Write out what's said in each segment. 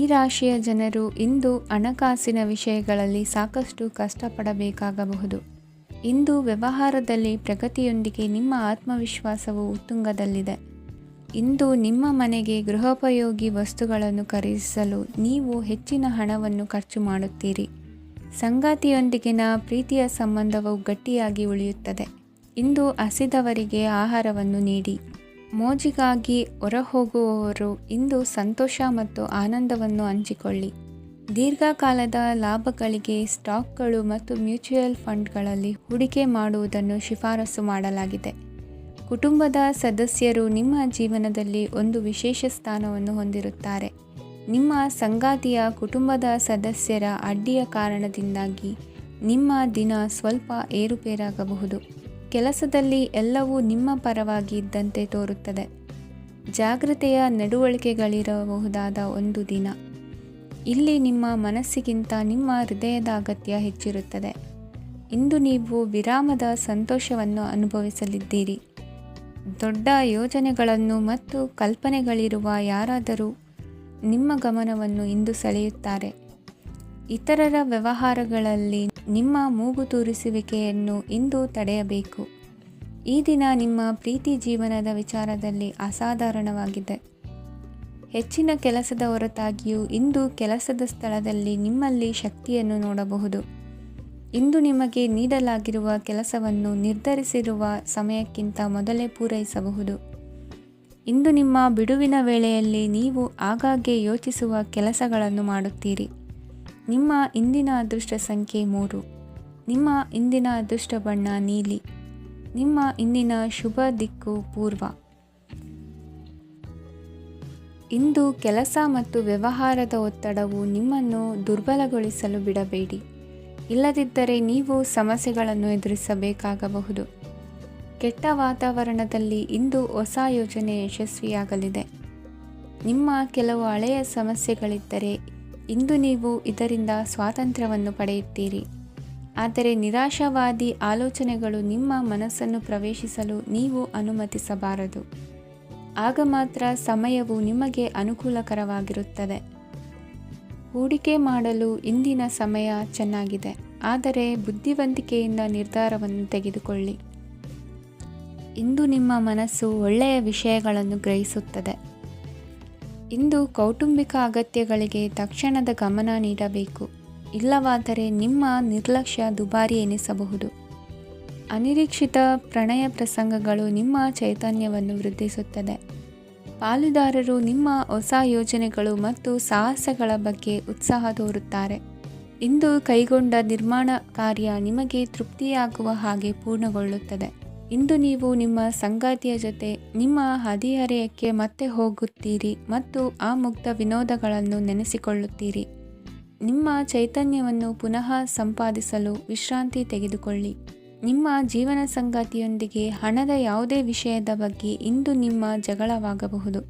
ರಾಶಿಯ ಜನರು ಇಂದು ಹಣಕಾಸಿನ ವಿಷಯಗಳಲ್ಲಿ ಸಾಕಷ್ಟು ಕಷ್ಟಪಡಬೇಕಾಗಬಹುದು. ಇಂದು ವ್ಯವಹಾರದಲ್ಲಿ ಪ್ರಗತಿಯೊಂದಿಗೆ ನಿಮ್ಮ ಆತ್ಮವಿಶ್ವಾಸವು ಉತ್ತುಂಗದಲ್ಲಿದೆ. ಇಂದು ನಿಮ್ಮ ಮನೆಗೆ ಗೃಹೋಪಯೋಗಿ ವಸ್ತುಗಳನ್ನು ಖರೀದಿಸಲು ನೀವು ಹೆಚ್ಚಿನ ಹಣವನ್ನು ಖರ್ಚು ಮಾಡುತ್ತೀರಿ. ಸಂಗಾತಿಯೊಂದಿಗಿನ ಪ್ರೀತಿಯ ಸಂಬಂಧವು ಗಟ್ಟಿಯಾಗಿ ಉಳಿಯುತ್ತದೆ. ಇಂದು ಹಸಿದವರಿಗೆ ಆಹಾರವನ್ನು ನೀಡಿ. ಮೋಜಿಗಾಗಿ ಹೊರಹೋಗುವವರು ಇಂದು ಸಂತೋಷ ಮತ್ತು ಆನಂದವನ್ನು ಹಂಚಿಕೊಳ್ಳಿ. ದೀರ್ಘಕಾಲದ ಲಾಭಗಳಿಗೆ ಸ್ಟಾಕ್ಗಳು ಮತ್ತು ಮ್ಯೂಚುವಲ್ ಫಂಡ್ಗಳಲ್ಲಿ ಹೂಡಿಕೆ ಮಾಡುವುದನ್ನು ಶಿಫಾರಸು ಮಾಡಲಾಗಿದೆ. ಕುಟುಂಬದ ಸದಸ್ಯರು ನಿಮ್ಮ ಜೀವನದಲ್ಲಿ ಒಂದು ವಿಶೇಷ ಸ್ಥಾನವನ್ನು ಹೊಂದಿರುತ್ತಾರೆ. ನಿಮ್ಮ ಸಂಗಾತಿಯ ಕುಟುಂಬದ ಸದಸ್ಯರ ಅಡ್ಡಿಯ ಕಾರಣದಿಂದಾಗಿ ನಿಮ್ಮ ದಿನ ಸ್ವಲ್ಪ ಏರುಪೇರಾಗಬಹುದು. ಕೆಲಸದಲ್ಲಿ ಎಲ್ಲವೂ ನಿಮ್ಮ ಪರವಾಗಿ ಇದ್ದಂತೆ ತೋರುತ್ತದೆ. ಜಾಗ್ರತೆಯ ನಡವಳಿಕೆಗಳಿರಬಹುದಾದ ಒಂದು ದಿನ. ಇಲ್ಲಿ ನಿಮ್ಮ ಮನಸ್ಸಿಗಿಂತ ನಿಮ್ಮ ಹೃದಯದ ಅಗತ್ಯ ಹೆಚ್ಚಿರುತ್ತದೆ. ಇಂದು ನೀವು ವಿರಾಮದ ಸಂತೋಷವನ್ನು ಅನುಭವಿಸಲಿದ್ದೀರಿ. ದೊಡ್ಡ ಯೋಜನೆಗಳನ್ನು ಮತ್ತು ಕಲ್ಪನೆಗಳಿರುವ ಯಾರಾದರೂ ನಿಮ್ಮ ಗಮನವನ್ನು ಇಂದು ಸೆಳೆಯುತ್ತಾರೆ. ಇತರರ ವ್ಯವಹಾರಗಳಲ್ಲಿ ನಿಮ್ಮ ಮೂಗು ತೂರಿಸುವಿಕೆಯನ್ನು ಇಂದು ತಡೆಯಬೇಕು. ಈ ದಿನ ನಿಮ್ಮ ಪ್ರೀತಿ ಜೀವನದ ವಿಚಾರದಲ್ಲಿ ಅಸಾಧಾರಣವಾಗಿದೆ. ಹೆಚ್ಚಿನ ಕೆಲಸದ ಹೊರತಾಗಿಯೂ ಇಂದು ಕೆಲಸದ ಸ್ಥಳದಲ್ಲಿ ನಿಮ್ಮಲ್ಲಿ ಶಕ್ತಿಯನ್ನು ನೋಡಬಹುದು. ಇಂದು ನಿಮಗೆ ನೀಡಲಾಗಿರುವ ಕೆಲಸವನ್ನು ನಿರ್ಧರಿಸಿರುವ ಸಮಯಕ್ಕಿಂತ ಮೊದಲೇ ಪೂರೈಸಬಹುದು. ಇಂದು ನಿಮ್ಮ ಬಿಡುವಿನ ವೇಳೆಯಲ್ಲಿ ನೀವು ಆಗಾಗ್ಗೆ ಯೋಚಿಸುವ ಕೆಲಸಗಳನ್ನು ಮಾಡುತ್ತೀರಿ. ನಿಮ್ಮ ಇಂದಿನ ಅದೃಷ್ಟ ಸಂಖ್ಯೆ 3. ನಿಮ್ಮ ಇಂದಿನ ಅದೃಷ್ಟ ಬಣ್ಣ ನೀಲಿ. ನಿಮ್ಮ ಇಂದಿನ ಶುಭ ದಿಕ್ಕು ಪೂರ್ವ. ಇಂದು ಕೆಲಸ ಮತ್ತು ವ್ಯವಹಾರದ ಒತ್ತಡವು ನಿಮ್ಮನ್ನು ದುರ್ಬಲಗೊಳಿಸಲು ಬಿಡಬೇಡಿ. ಇಲ್ಲದಿದ್ದರೆ ನೀವು ಸಮಸ್ಯೆಗಳನ್ನು ಎದುರಿಸಬೇಕಾಗಬಹುದು. ಕೆಟ್ಟ ವಾತಾವರಣದಲ್ಲಿ ಇಂದು ಹೊಸ ಯೋಜನೆ ಯಶಸ್ವಿಯಾಗಲಿದೆ. ನಿಮ್ಮ ಕೆಲವು ಹಳೆಯ ಸಮಸ್ಯೆಗಳಿದ್ದರೆ ಇಂದು ನೀವು ಇದರಿಂದ ಸ್ವಾತಂತ್ರ್ಯವನ್ನು ಪಡೆಯುತ್ತೀರಿ. ಆದರೆ ನಿರಾಶಾವಾದಿ ಆಲೋಚನೆಗಳು ನಿಮ್ಮ ಮನಸ್ಸನ್ನು ಪ್ರವೇಶಿಸಲು ನೀವು ಅನುಮತಿಸಬಾರದು. ಆಗ ಮಾತ್ರ ಸಮಯವು ನಿಮಗೆ ಅನುಕೂಲಕರವಾಗಿರುತ್ತದೆ. ಹೂಡಿಕೆ ಮಾಡಲು ಇಂದಿನ ಸಮಯ ಚೆನ್ನಾಗಿದೆ, ಆದರೆ ಬುದ್ಧಿವಂತಿಕೆಯಿಂದ ನಿರ್ಧಾರವನ್ನು ತೆಗೆದುಕೊಳ್ಳಿ. ಇಂದು ನಿಮ್ಮ ಮನಸ್ಸು ಒಳ್ಳೆಯ ವಿಷಯಗಳನ್ನು ಗ್ರಹಿಸುತ್ತದೆ. ಇಂದು ಕೌಟುಂಬಿಕ ಅಗತ್ಯಗಳಿಗೆ ತಕ್ಷಣದ ಗಮನ ನೀಡಬೇಕು. ಇಲ್ಲವಾದರೆ ನಿಮ್ಮ ನಿರ್ಲಕ್ಷ್ಯ ದುಬಾರಿ ಎನಿಸಬಹುದು. ಅನಿರೀಕ್ಷಿತ ಪ್ರಣಯ ಪ್ರಸಂಗಗಳು ನಿಮ್ಮ ಚೈತನ್ಯವನ್ನು ವೃದ್ಧಿಸುತ್ತದೆ. ಪಾಲುದಾರರು ನಿಮ್ಮ ಹೊಸ ಯೋಜನೆಗಳು ಮತ್ತು ಸಾಹಸಗಳ ಬಗ್ಗೆ ಉತ್ಸಾಹ ತೋರುತ್ತಾರೆ. ಇಂದು ಕೈಗೊಂಡ ನಿರ್ಮಾಣ ಕಾರ್ಯ ನಿಮಗೆ ತೃಪ್ತಿಯಾಗುವ ಹಾಗೆ ಪೂರ್ಣಗೊಳ್ಳುತ್ತದೆ. ಇಂದು ನೀವು ನಿಮ್ಮ ಸಂಗಾತಿಯ ಜೊತೆ ನಿಮ್ಮ ಹದಿಹರೆಯಕ್ಕೆ ಮತ್ತೆ ಹೋಗುತ್ತೀರಿ ಮತ್ತು ಆ ಮುಗ್ಧ ವಿನೋದಗಳನ್ನು ನೆನೆಸಿಕೊಳ್ಳುತ್ತೀರಿ. ನಿಮ್ಮ ಚೈತನ್ಯವನ್ನು ಪುನಃ ಸಂಪಾದಿಸಲು ವಿಶ್ರಾಂತಿ ತೆಗೆದುಕೊಳ್ಳಿ. ನಿಮ್ಮ ಜೀವನ ಸಂಗಾತಿಯೊಂದಿಗೆ ಹಣದ ಯಾವುದೇ ವಿಷಯದ ಬಗ್ಗೆ ಇಂದು ನಿಮ್ಮ ಜಗಳವಾಗಬಹುದು.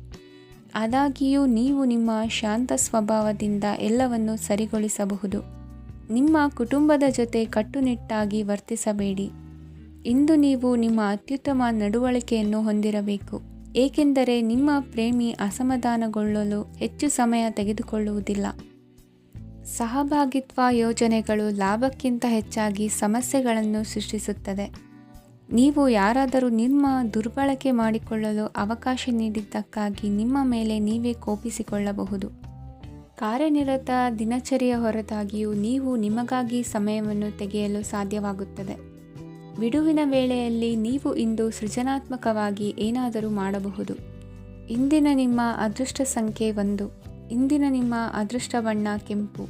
ಆದಾಗ್ಯೂ ನೀವು ನಿಮ್ಮ ಶಾಂತ ಸ್ವಭಾವದಿಂದ ಎಲ್ಲವನ್ನು ಸರಿಗೊಳಿಸಬಹುದು. ನಿಮ್ಮ ಕುಟುಂಬದ ಜೊತೆ ಕಟ್ಟುನಿಟ್ಟಾಗಿ ವರ್ತಿಸಬೇಡಿ. ಇಂದು ನೀವು ನಿಮ್ಮ ಅತ್ಯುತ್ತಮ ನಡವಳಿಕೆಯನ್ನು ಹೊಂದಿರಬೇಕು, ಏಕೆಂದರೆ ನಿಮ್ಮ ಪ್ರೇಮಿ ಅಸಮಾಧಾನಗೊಳ್ಳಲು ಹೆಚ್ಚು ಸಮಯ ತೆಗೆದುಕೊಳ್ಳುವುದಿಲ್ಲ. ಸಹಭಾಗಿತ್ವ ಯೋಜನೆಗಳು ಲಾಭಕ್ಕಿಂತ ಹೆಚ್ಚಾಗಿ ಸಮಸ್ಯೆಗಳನ್ನು ಸೃಷ್ಟಿಸುತ್ತದೆ. ನೀವು ಯಾರಾದರೂ ನಿಮ್ಮ ದುರ್ಬಳಕೆ ಮಾಡಿಕೊಳ್ಳಲು ಅವಕಾಶ ನೀಡಿದ್ದಕ್ಕಾಗಿ ನಿಮ್ಮ ಮೇಲೆ ನೀವೇ ಕೋಪಿಸಿಕೊಳ್ಳಬಹುದು. ಕಾರ್ಯನಿರತ ದಿನಚರಿಯ ಹೊರತಾಗಿಯೂ ನೀವು ನಿಮಗಾಗಿ ಸಮಯವನ್ನು ತೆಗೆಯಲು ಸಾಧ್ಯವಾಗುತ್ತದೆ. ಬಿಡುವಿನ ವೇಳೆಯಲ್ಲಿ ನೀವು ಇಂದು ಸೃಜನಾತ್ಮಕವಾಗಿ ಏನಾದರೂ ಮಾಡಬಹುದು. ಇಂದಿನ ನಿಮ್ಮ ಅದೃಷ್ಟ ಸಂಖ್ಯೆ 1. ಇಂದಿನ ನಿಮ್ಮ ಅದೃಷ್ಟ ಬಣ್ಣ ಕೆಂಪು.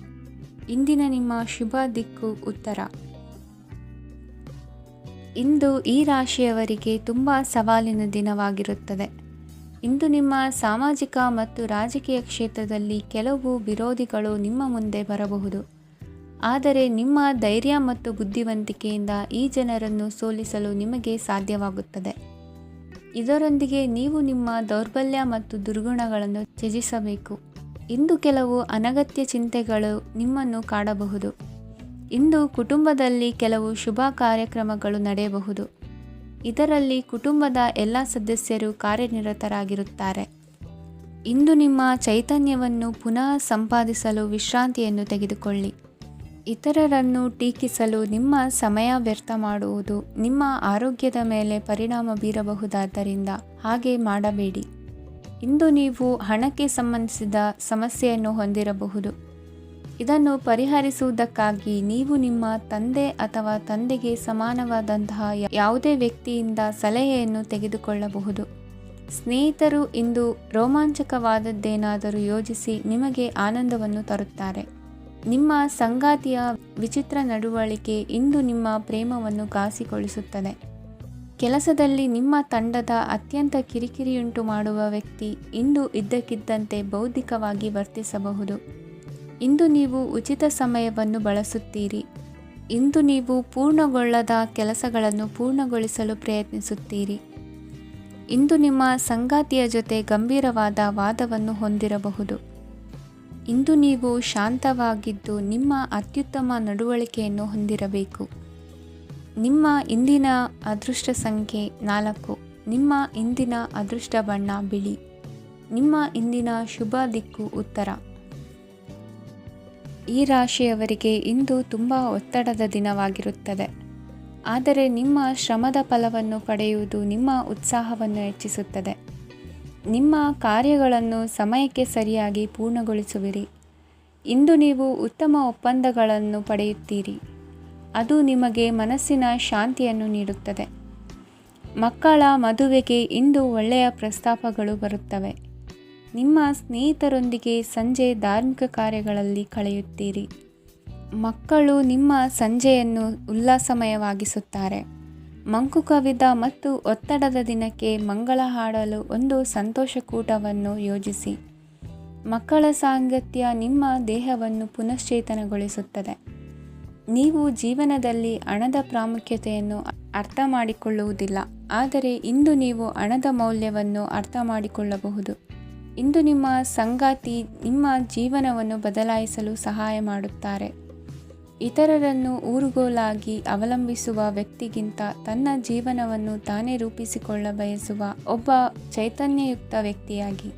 ಇಂದಿನ ನಿಮ್ಮ ಶುಭ ದಿಕ್ಕು ಉತ್ತರ. ಇಂದು ಈ ರಾಶಿಯವರಿಗೆ ತುಂಬ ಸವಾಲಿನ ದಿನವಾಗಿರುತ್ತದೆ. ಇಂದು ನಿಮ್ಮ ಸಾಮಾಜಿಕ ಮತ್ತು ರಾಜಕೀಯ ಕ್ಷೇತ್ರದಲ್ಲಿ ಕೆಲವು ವಿರೋಧಿಗಳು ನಿಮ್ಮ ಮುಂದೆ ಬರಬಹುದು. ಆದರೆ ನಿಮ್ಮ ಧೈರ್ಯ ಮತ್ತು ಬುದ್ಧಿವಂತಿಕೆಯಿಂದ ಈ ಜನರನ್ನು ಸೋಲಿಸಲು ನಿಮಗೆ ಸಾಧ್ಯವಾಗುತ್ತದೆ. ಇದರೊಂದಿಗೆ ನೀವು ನಿಮ್ಮ ದೌರ್ಬಲ್ಯ ಮತ್ತು ದುರ್ಗುಣಗಳನ್ನು ತ್ಯಜಿಸಬೇಕು. ಇಂದು ಕೆಲವು ಅನಗತ್ಯ ಚಿಂತೆಗಳು ನಿಮ್ಮನ್ನು ಕಾಡಬಹುದು. ಇಂದು ಕುಟುಂಬದಲ್ಲಿ ಕೆಲವು ಶುಭ ಕಾರ್ಯಕ್ರಮಗಳು ನಡೆಯಬಹುದು. ಇದರಲ್ಲಿ ಕುಟುಂಬದ ಎಲ್ಲ ಸದಸ್ಯರು ಕಾರ್ಯನಿರತರಾಗಿರುತ್ತಾರೆ. ಇಂದು ನಿಮ್ಮ ಚೈತನ್ಯವನ್ನು ಪುನಃ ಸಂಪಾದಿಸಲು ವಿಶ್ರಾಂತಿಯನ್ನು ತೆಗೆದುಕೊಳ್ಳಿ. ಇತರರನ್ನು ಟೀಕಿಸಲು ನಿಮ್ಮ ಸಮಯ ವ್ಯರ್ಥ ಮಾಡುವುದು ನಿಮ್ಮ ಆರೋಗ್ಯದ ಮೇಲೆ ಪರಿಣಾಮ ಬೀರಬಹುದಾದ್ದರಿಂದ ಹಾಗೆ ಮಾಡಬೇಡಿ. ಇಂದು ನೀವು ಹಣಕ್ಕೆ ಸಂಬಂಧಿಸಿದ ಸಮಸ್ಯೆಯನ್ನು ಹೊಂದಿರಬಹುದು. ಇದನ್ನು ಪರಿಹರಿಸುವುದಕ್ಕಾಗಿ ನೀವು ನಿಮ್ಮ ತಂದೆ ಅಥವಾ ತಂದೆಗೆ ಸಮಾನವಾದಂತಹ ಯಾವುದೇ ವ್ಯಕ್ತಿಯಿಂದ ಸಲಹೆಯನ್ನು ತೆಗೆದುಕೊಳ್ಳಬಹುದು. ಸ್ನೇಹಿತರು ಇಂದು ರೋಮಾಂಚಕವಾದದ್ದೇನಾದರೂ ಯೋಜಿಸಿ ನಿಮಗೆ ಆನಂದವನ್ನು ತರುತ್ತಾರೆ. ನಿಮ್ಮ ಸಂಗಾತಿಯ ವಿಚಿತ್ರ ನಡವಳಿಕೆ ಇಂದು ನಿಮ್ಮ ಪ್ರೇಮವನ್ನು ಘಾಸಿಗೊಳಿಸುತ್ತದೆ. ಕೆಲಸದಲ್ಲಿ ನಿಮ್ಮ ತಂಡದ ಅತ್ಯಂತ ಕಿರಿಕಿರಿಯುಂಟು ಮಾಡುವ ವ್ಯಕ್ತಿ ಇಂದು ಇದ್ದಕ್ಕಿದ್ದಂತೆ ಬೌದ್ಧಿಕವಾಗಿ ವರ್ತಿಸಬಹುದು. ಇಂದು ನೀವು ಉಚಿತ ಸಮಯವನ್ನು ಬಳಸುತ್ತೀರಿ. ಇಂದು ನೀವು ಪೂರ್ಣಗೊಳ್ಳದ ಕೆಲಸಗಳನ್ನು ಪೂರ್ಣಗೊಳಿಸಲು ಪ್ರಯತ್ನಿಸುತ್ತೀರಿ. ಇಂದು ನಿಮ್ಮ ಸಂಗಾತಿಯ ಜೊತೆ ಗಂಭೀರವಾದ ವಾದವನ್ನು ಹೊಂದಿರಬಹುದು. ಇಂದು ನೀವು ಶಾಂತವಾಗಿದ್ದು ನಿಮ್ಮ ಅತ್ಯುತ್ತಮ ನಡವಳಿಕೆಯನ್ನು ಹೊಂದಿರಬೇಕು. ನಿಮ್ಮ ಇಂದಿನ ಅದೃಷ್ಟ ಸಂಖ್ಯೆ 4. ನಿಮ್ಮ ಇಂದಿನ ಅದೃಷ್ಟ ಬಣ್ಣ ಬಿಳಿ. ನಿಮ್ಮ ಇಂದಿನ ಶುಭ ದಿಕ್ಕು ಉತ್ತರ. ಈ ರಾಶಿಯವರಿಗೆ ಇಂದು ತುಂಬ ಒತ್ತಡದ ದಿನವಾಗಿರುತ್ತದೆ. ಆದರೆ ನಿಮ್ಮ ಶ್ರಮದ ಫಲವನ್ನು ಪಡೆಯುವುದು ನಿಮ್ಮ ಉತ್ಸಾಹವನ್ನು ಹೆಚ್ಚಿಸುತ್ತದೆ. ನಿಮ್ಮ ಕಾರ್ಯಗಳನ್ನು ಸಮಯಕ್ಕೆ ಸರಿಯಾಗಿ ಪೂರ್ಣಗೊಳಿಸುವಿರಿ. ಇಂದು ನೀವು ಉತ್ತಮ ಒಪ್ಪಂದಗಳನ್ನು ಪಡೆಯುತ್ತೀರಿ. ಅದು ನಿಮಗೆ ಮನಸ್ಸಿನ ಶಾಂತಿಯನ್ನು ನೀಡುತ್ತದೆ. ಮಕ್ಕಳ ಮದುವೆಗೆ ಇಂದು ಒಳ್ಳೆಯ ಪ್ರಸ್ತಾಪಗಳು ಬರುತ್ತವೆ. ನಿಮ್ಮ ಸ್ನೇಹಿತರೊಂದಿಗೆ ಸಂಜೆ ಧಾರ್ಮಿಕ ಕಾರ್ಯಗಳಲ್ಲಿ ಕಳೆಯುತ್ತೀರಿ. ಮಕ್ಕಳು ನಿಮ್ಮ ಸಂಜೆಯನ್ನು ಉಲ್ಲಾಸಮಯವಾಗಿಸುತ್ತಾರೆ. ಮಂಕು ಕವಿದ ಮತ್ತು ಒತ್ತಡದ ದಿನಕ್ಕೆ ಮಂಗಳ ಹಾಡಲು ಒಂದು ಸಂತೋಷಕೂಟವನ್ನು ಯೋಜಿಸಿ. ಮಕ್ಕಳ ಸಾಂಗತ್ಯ ನಿಮ್ಮ ದೇಹವನ್ನು ಪುನಶ್ಚೇತನಗೊಳಿಸುತ್ತದೆ. ನೀವು ಜೀವನದಲ್ಲಿ ಹಣದ ಪ್ರಾಮುಖ್ಯತೆಯನ್ನು ಅರ್ಥ ಮಾಡಿಕೊಳ್ಳುವುದಿಲ್ಲ, ಆದರೆ ಇಂದು ನೀವು ಹಣದ ಮೌಲ್ಯವನ್ನು ಅರ್ಥ ಮಾಡಿಕೊಳ್ಳಬಹುದು. ಇಂದು ನಿಮ್ಮ ಸಂಗಾತಿ ನಿಮ್ಮ ಜೀವನವನ್ನು ಬದಲಾಯಿಸಲು ಸಹಾಯ ಮಾಡುತ್ತಾರೆ. ಇತರರನ್ನು ಊರುಗೋಲಾಗಿ ಅವಲಂಬಿಸುವ ವ್ಯಕ್ತಿಗಿಂತ ತನ್ನ ಜೀವನವನ್ನು ತಾನೇ ರೂಪಿಸಿಕೊಳ್ಳ ಬಯಸುವ ಒಬ್ಬ ಚೈತನ್ಯಯುಕ್ತ ವ್ಯಕ್ತಿಯಾಗಿ.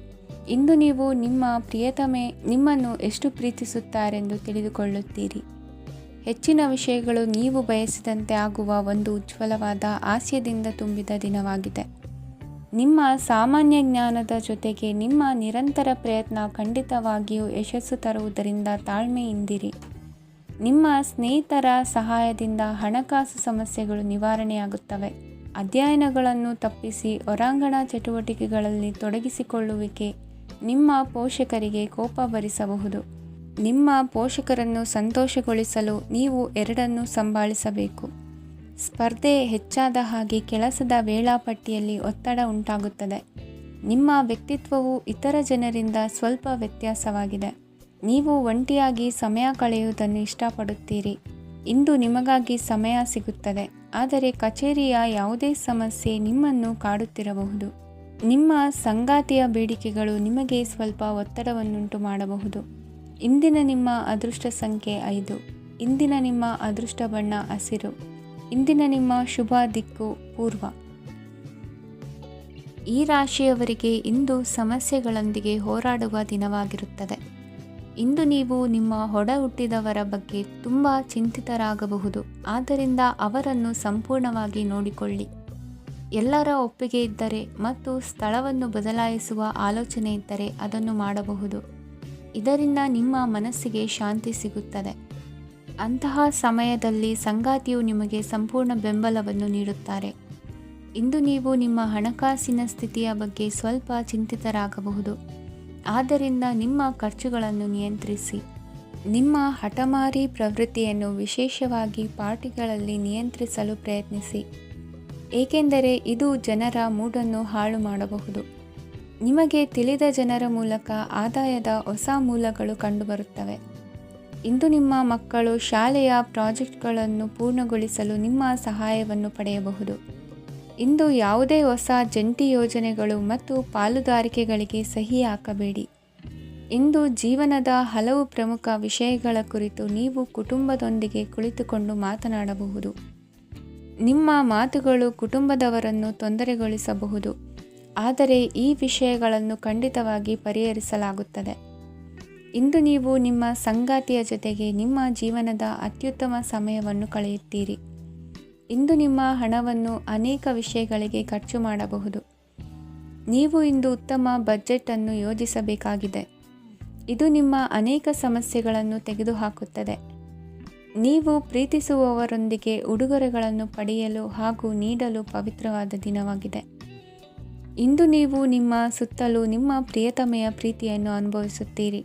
ಇಂದು ನೀವು ನಿಮ್ಮ ಪ್ರಿಯತಮೆ ನಿಮ್ಮನ್ನು ಎಷ್ಟು ಪ್ರೀತಿಸುತ್ತಾರೆಂದು ತಿಳಿದುಕೊಳ್ಳುತ್ತೀರಿ. ಹೆಚ್ಚಿನ ವಿಷಯಗಳು ನೀವು ಬಯಸಿದಂತೆ ಆಗುವ ಒಂದು ಉಜ್ವಲವಾದ ಹಾಸ್ಯದಿಂದ ತುಂಬಿದ ದಿನವಾಗಿದೆ. ನಿಮ್ಮ ಸಾಮಾನ್ಯ ಜ್ಞಾನದ ಜೊತೆಗೆ ನಿಮ್ಮ ನಿರಂತರ ಪ್ರಯತ್ನ ಖಂಡಿತವಾಗಿಯೂ ಯಶಸ್ಸು ತರುವುದರಿಂದ ತಾಳ್ಮೆಯಿಂದಿರಿ. ನಿಮ್ಮ ಸ್ನೇಹಿತರ ಸಹಾಯದಿಂದ ಹಣಕಾಸು ಸಮಸ್ಯೆಗಳು ನಿವಾರಣೆಯಾಗುತ್ತವೆ. ಅಧ್ಯಯನಗಳನ್ನು ತಪ್ಪಿಸಿ ಹೊರಾಂಗಣ ಚಟುವಟಿಕೆಗಳಲ್ಲಿ ತೊಡಗಿಸಿಕೊಳ್ಳುವಿಕೆ ನಿಮ್ಮ ಪೋಷಕರಿಗೆ ಕೋಪ ಭರಿಸಬಹುದು. ನಿಮ್ಮ ಪೋಷಕರನ್ನು ಸಂತೋಷಗೊಳಿಸಲು ನೀವು ಎರಡನ್ನೂ ಸಂಭಾಳಿಸಬೇಕು. ಸ್ಪರ್ಧೆ ಹೆಚ್ಚಾದ ಹಾಗೆ ಕೆಲಸದ ವೇಳಾಪಟ್ಟಿಯಲ್ಲಿ ಒತ್ತಡ ಉಂಟಾಗುತ್ತದೆ. ನಿಮ್ಮ ವ್ಯಕ್ತಿತ್ವವು ಇತರ ಜನರಿಂದ ಸ್ವಲ್ಪ ವ್ಯತ್ಯಾಸವಾಗಿದೆ. ನೀವು ಒಂಟಿಯಾಗಿ ಸಮಯ ಕಳೆಯುವುದನ್ನು ಇಷ್ಟಪಡುತ್ತೀರಿ. ಇಂದು ನಿಮಗಾಗಿ ಸಮಯ ಸಿಗುತ್ತದೆ, ಆದರೆ ಕಚೇರಿಯ ಯಾವುದೇ ಸಮಸ್ಯೆ ನಿಮ್ಮನ್ನು ಕಾಡುತ್ತಿರಬಹುದು. ನಿಮ್ಮ ಸಂಗಾತಿಯ ಬೇಡಿಕೆಗಳು ನಿಮಗೆ ಸ್ವಲ್ಪ ಒತ್ತಡವನ್ನುಂಟು ಮಾಡಬಹುದು. ಇಂದಿನ ನಿಮ್ಮ ಅದೃಷ್ಟ ಸಂಖ್ಯೆ 5. ಇಂದಿನ ನಿಮ್ಮ ಅದೃಷ್ಟ ಬಣ್ಣ ಹಸಿರು. ಇಂದಿನ ನಿಮ್ಮ ಶುಭ ದಿಕ್ಕು ಪೂರ್ವ. ಈ ರಾಶಿಯವರಿಗೆ ಇಂದು ಸಮಸ್ಯೆಗಳೊಂದಿಗೆ ಹೋರಾಡುವ ದಿನವಾಗಿರುತ್ತದೆ. ಇಂದು ನೀವು ನಿಮ್ಮ ಒಡ ಹುಟ್ಟಿದವರ ಬಗ್ಗೆ ತುಂಬ ಚಿಂತಿತರಾಗಬಹುದು. ಆದ್ದರಿಂದ ಅವರನ್ನು ಸಂಪೂರ್ಣವಾಗಿ ನೋಡಿಕೊಳ್ಳಿ. ಎಲ್ಲರ ಒಪ್ಪಿಗೆ ಇದ್ದರೆ ಮತ್ತು ಸ್ಥಳವನ್ನು ಬದಲಾಯಿಸುವ ಆಲೋಚನೆ ಇದ್ದರೆ ಅದನ್ನು ಮಾಡಬಹುದು. ಇದರಿಂದ ನಿಮ್ಮ ಮನಸ್ಸಿಗೆ ಶಾಂತಿ ಸಿಗುತ್ತದೆ. ಅಂತಹ ಸಮಯದಲ್ಲಿ ಸಂಗಾತಿಯು ನಿಮಗೆ ಸಂಪೂರ್ಣ ಬೆಂಬಲವನ್ನು ನೀಡುತ್ತಾರೆ. ಇಂದು ನೀವು ನಿಮ್ಮ ಹಣಕಾಸಿನ ಸ್ಥಿತಿಯ ಬಗ್ಗೆ ಸ್ವಲ್ಪ ಚಿಂತಿತರಾಗಬಹುದು. ಆದ್ದರಿಂದ ನಿಮ್ಮ ಖರ್ಚುಗಳನ್ನು ನಿಯಂತ್ರಿಸಿ. ನಿಮ್ಮ ಹಠಮಾರಿ ಪ್ರವೃತ್ತಿಯನ್ನು ವಿಶೇಷವಾಗಿ ಪಾರ್ಟಿಗಳಲ್ಲಿ ನಿಯಂತ್ರಿಸಲು ಪ್ರಯತ್ನಿಸಿ, ಏಕೆಂದರೆ ಇದು ಜನರ ಮೂಡನ್ನು ಹಾಳು ಮಾಡಬಹುದು. ನಿಮಗೆ ತಿಳಿದ ಜನರ ಮೂಲಕ ಆದಾಯದ ಹೊಸ ಮೂಲಗಳು ಕಂಡುಬರುತ್ತವೆ. ಇಂದು ನಿಮ್ಮ ಮಕ್ಕಳು ಶಾಲೆಯ ಪ್ರಾಜೆಕ್ಟ್ಗಳನ್ನು ಪೂರ್ಣಗೊಳಿಸಲು ನಿಮ್ಮ ಸಹಾಯವನ್ನು ಪಡೆಯಬಹುದು. ಇಂದು ಯಾವುದೇ ಹೊಸ ಜಂಟಿ ಯೋಜನೆಗಳು ಮತ್ತು ಪಾಲುದಾರಿಕೆಗಳಿಗೆ ಸಹಿ ಹಾಕಬೇಡಿ. ಇಂದು ಜೀವನದ ಹಲವು ಪ್ರಮುಖ ವಿಷಯಗಳ ಕುರಿತು ನೀವು ಕುಟುಂಬದೊಂದಿಗೆ ಕುಳಿತುಕೊಂಡು ಮಾತನಾಡಬಹುದು. ನಿಮ್ಮ ಮಾತುಗಳು ಕುಟುಂಬದವರನ್ನು ತೊಂದರೆಗೊಳಿಸಬಹುದು, ಆದರೆ ಈ ವಿಷಯಗಳನ್ನು ಖಂಡಿತವಾಗಿ ಪರಿಹರಿಸಲಾಗುತ್ತದೆ. ಇಂದು ನೀವು ನಿಮ್ಮ ಸಂಗಾತಿಯ ಜೊತೆಗೆ ನಿಮ್ಮ ಜೀವನದ ಅತ್ಯುತ್ತಮ ಸಮಯವನ್ನು ಕಳೆಯುತ್ತೀರಿ. ಇಂದು ನಿಮ್ಮ ಹಣವನ್ನು ಅನೇಕ ವಿಷಯಗಳಿಗೆ ಖರ್ಚು ಮಾಡಬಹುದು. ನೀವು ಇಂದು ಉತ್ತಮ ಬಜೆಟ್ ಅನ್ನು ಯೋಜಿಸಬೇಕಾಗಿದೆ. ಇದು ನಿಮ್ಮ ಅನೇಕ ಸಮಸ್ಯೆಗಳನ್ನು ತೆಗೆದುಹಾಕುತ್ತದೆ. ನೀವು ಪ್ರೀತಿಸುವವರೊಂದಿಗೆ ಉಡುಗೊರೆಗಳನ್ನು ಪಡೆಯಲು ಹಾಗೂ ನೀಡಲು ಪವಿತ್ರವಾದ ದಿನವಾಗಿದೆ. ಇಂದು ನೀವು ನಿಮ್ಮ ಸುತ್ತಲೂ ನಿಮ್ಮ ಪ್ರಿಯತಮೆಯ ಪ್ರೀತಿಯನ್ನು ಅನುಭವಿಸುತ್ತೀರಿ.